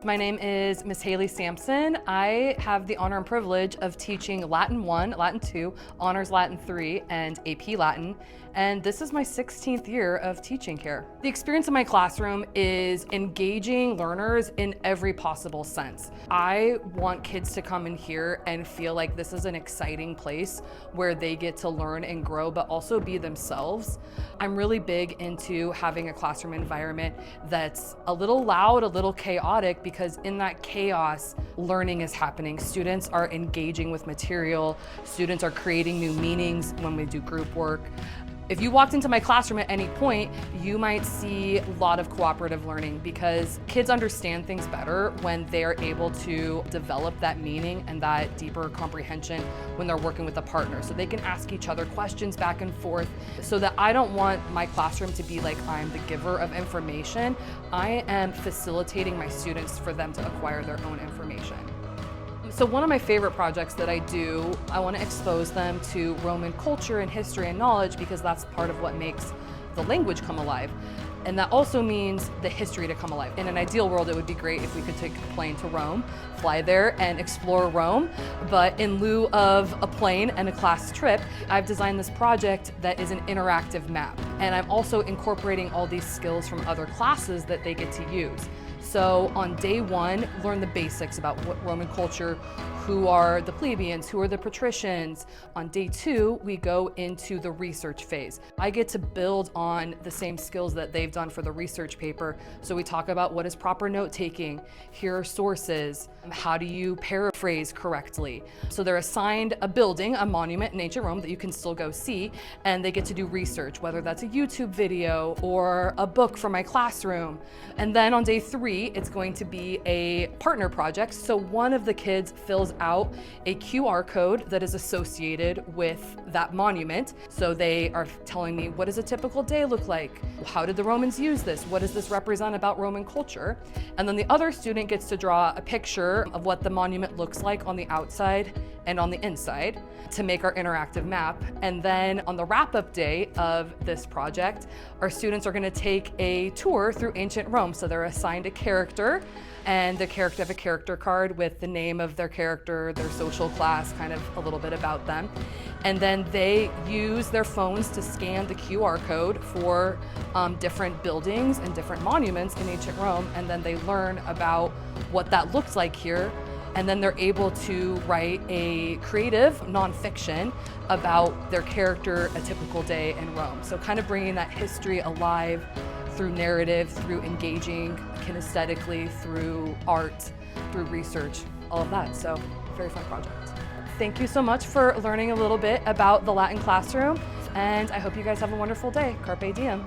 My name is Miss Hayley Sampson. I have the honor and privilege of teaching Latin 1, Latin 2, Honors Latin 3, and AP Latin. And this is my 16th year of teaching here. The experience in my classroom is engaging learners in every possible sense. I want kids to come in here and feel like this is an exciting place where they get to learn and grow, but also be themselves. I'm really big into having a classroom environment that's a little loud, a little chaotic, because in that chaos, learning is happening. Students are engaging with material. Students are creating new meanings when we do group work. If you walked into my classroom at any point, you might see a lot of cooperative learning because kids understand things better when they're able to develop that meaning and that deeper comprehension when they're working with a partner. So they can ask each other questions back and forth, so that I don't want my classroom to be like I'm the giver of information. I am facilitating my students for them to acquire their own information. So one of my favorite projects that I do, I want to expose them to Roman culture and history and knowledge, because that's part of what makes the language come alive. And that also means the history to come alive. In an ideal world, it would be great if we could take a plane to Rome, fly there and explore Rome. But in lieu of a plane and a class trip, I've designed this project that is an interactive map. And I'm also incorporating all these skills from other classes that they get to use. So on day one, learn the basics about what Roman culture, who are the plebeians, who are the patricians. On day two, we go into the research phase. I get to build on the same skills that they've done for the research paper. So we talk about what is proper note-taking, here are sources, how do you paraphrase correctly. So they're assigned a building, a monument in ancient Rome that you can still go see, and they get to do research, whether that's a YouTube video or a book from my classroom. And then on day three, it's going to be a partner project. So one of the kids fills out a QR code that is associated with that monument. So they are telling me, what does a typical day look like? How did the Romans use this? What does this represent about Roman culture? And then the other student gets to draw a picture of what the monument looks like on the outside and on the inside to make our interactive map. And then on the wrap-up day of this project, our students are going to take a tour through ancient Rome. So they're assigned a character, and the character have a character card with the name of their character, their social class, kind of a little bit about them. And then they use their phones to scan the QR code for different buildings and different monuments in ancient Rome. And then they learn about what that looks like here. And then they're able to write a creative nonfiction about their character, a typical day in Rome. So kind of bringing that history alive through narrative, through engaging kinesthetically, through art, through research, all of that. So very fun project. Thank you so much for learning a little bit about the Latin classroom, and I hope you guys have a wonderful day. Carpe diem.